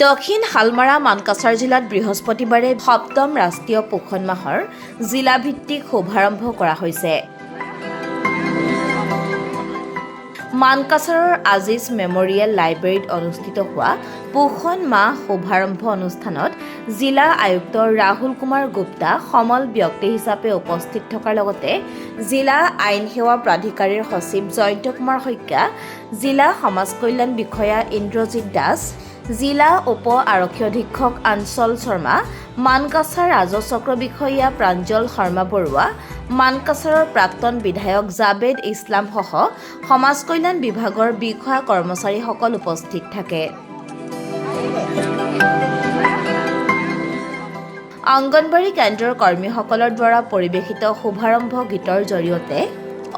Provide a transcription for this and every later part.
দক্ষিণ হালমাৰা মানকাছাৰ জিলাত বৃহস্পতিবাৰে ৭ম ৰাষ্ট্ৰীয় পোষণ মাহৰ জিলাভিত্তিক শুভাৰম্ভ কৰা হৈছে। মানকাছাৰৰ আজিজ মেমৰিয়েল লাইব্ৰেৰীত অনুষ্ঠিত হোৱা পোষণ মাহ শুভাৰম্ভ অনুষ্ঠানত জিলা আয়ুক্ত ৰাহুল কুমাৰ গুপ্তা সমল ব্যক্তি হিচাপে উপস্থিত থকাৰ লগতে জিলা আইন সেৱা প্ৰাধিকাৰীৰ সচিব জয়ন্ত কুমাৰ শইকীয়া, জিলা সমাজ কল্যাণ বিষয়া ইন্দ্ৰজিৎ দাস, জিলা উপ আৰক্ষী অধীক্ষক আঞ্চল শৰ্মা, মানকাছাৰ ৰাজচক্ৰ বিষয়া প্ৰাঞ্জল শৰ্মা বৰুৱা, মানকাছাৰৰ প্ৰাক্তন বিধায়ক জাবেদ ইছলাম সহ সমাজ কল্যাণ বিভাগৰ বিষয়া কৰ্মচাৰীসকল উপস্থিত থাকে। অংগনবাড়ী কেন্দ্ৰৰ কৰ্মীসকলৰ দ্বাৰা পৰিৱেশিত শুভাৰম্ভ গীতৰ জৰিয়তে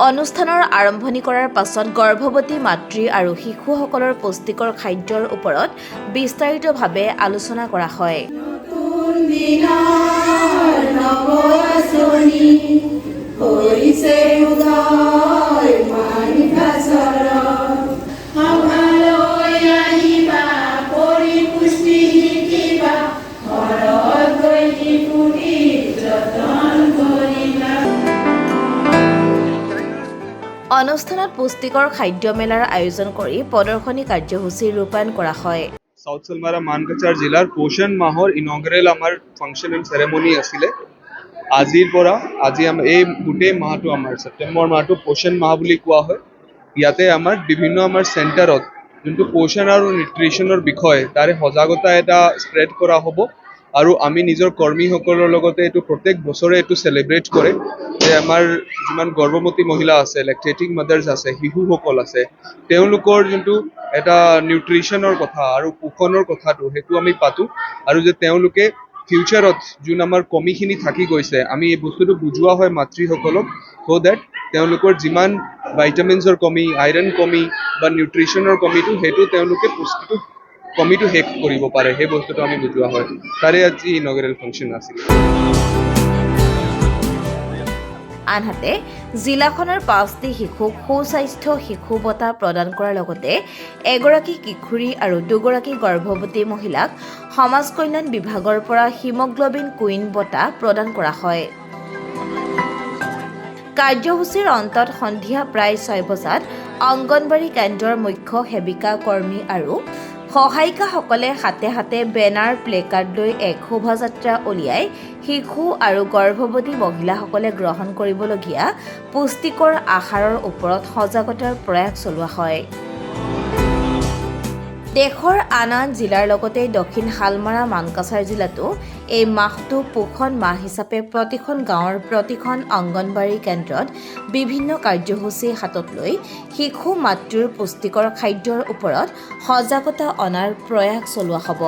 অনুষ্ঠানৰ আৰম্ভণি কৰাৰ পাছত গৰ্ভৱতী মাতৃ আৰু শিশুসকলৰ পুষ্টিকৰ খাদ্যৰ ওপৰত বিস্তাৰিতভাৱে আলোচনা কৰা হয়। অনুষ্ঠানত পুষ্টিকৰ খাদ্য মেলাৰ আয়োজন কৰি প্ৰদৰ্শনী কাৰ্যসূচী ৰূপায়ণ কৰা হয়। সাউথ সালমাৰা মানকাছাৰ জিলাৰ পোষণ মাহৰ ইনগ্ৰেল আমাৰ ফাংচন এণ্ড চেৰেমনি আছিলে। আজি এই গোটেই মাহটো আমাৰ ছেপ্টেম্বৰ মাহটো পোষণ মাহ বুলি কোৱা হয়। ইয়াতে আমাৰ বিভিন্ন আমাৰ চেণ্টাৰত যোনটো পোষণ আৰু নিউট্ৰিশ্যনৰ বিষয় তাৰে সজাগতা এটা স্প্ৰেড কৰা হ'ব আৰু আমি নিজৰ কৰ্মীসকলৰ লগতে এইটো প্ৰত্যেক বছৰে এইটো চেলিব্ৰেট কৰে যে আমাৰ যিমান গৰ্ভৱতী মহিলা আছে, লেক্টেটিং মাদাৰ্ছ আছে, শিশুসকল আছে, তেওঁলোকৰ যোনটো এটা নিউট্ৰিশ্যনৰ কথা আৰু পোষণৰ কথাটো সেইটো আমি পাতোঁ আৰু যে তেওঁলোকে ফিউচাৰত যোন আমাৰ কমিখিনি থাকি গৈছে আমি এই বস্তুটো বুজোৱা হয় মাতৃসকলক চ' ডেট তেওঁলোকৰ যিমান ভাইটামিনছৰ কমি, আইৰণ কমি বা নিউট্ৰিশ্যনৰ কমিটো সেইটো তেওঁলোকে পুষ্টিটো কমিটো শেষ কৰিব পাৰে, সেই বস্তুটো আমি বুজোৱা হয়। তাৰে আজি ইনগ্ৰেল ফাংচন আছিল। আনহাতে জিলাখনৰ 5টি শিশুক সুস্বাস্থ্য শিশু বঁটা প্ৰদান কৰাৰ লগতে এগৰাকী কিশোৰী আৰু দুগৰাকী গৰ্ভৱতী মহিলাক সমাজ কল্যাণ বিভাগৰ পৰা হিমগ্লবিন কুইন বঁটা প্ৰদান কৰা হয়। কাৰ্যসূচীৰ অন্তত সন্ধিয়া প্ৰায় 6 বজাত অংগনবাড়ী কেন্দ্ৰৰ মুখ্য সেৱিকা কৰ্মী আৰু সহায়িকাসকলে হাতে হাতে বেনাৰ প্লেকাৰ্ড লৈ এক শোভাযাত্ৰা উলিয়াই শিশু আৰু গৰ্ভৱতী মহিলাসকলে গ্ৰহণ কৰিবলগীয়া পুষ্টিকৰ আহাৰৰ ওপৰত সজাগতাৰ প্ৰয়াস চলোৱা হয়। দেশৰ আন আন জিলাৰ লগতে দক্ষিণ হালমাৰা মানকাছাৰ জিলাতো এই মাহটো পোষণ মাহ হিচাপে প্ৰতিখন গাঁৱৰ প্ৰতিখন অংগনবাড়ী কেন্দ্ৰত বিভিন্ন কাৰ্যসূচী হাতত লৈ শিশু মাতৃৰ পুষ্টিকৰ খাদ্যৰ ওপৰত সজাগতা অনাৰ প্ৰয়াস চলোৱা হ'ব।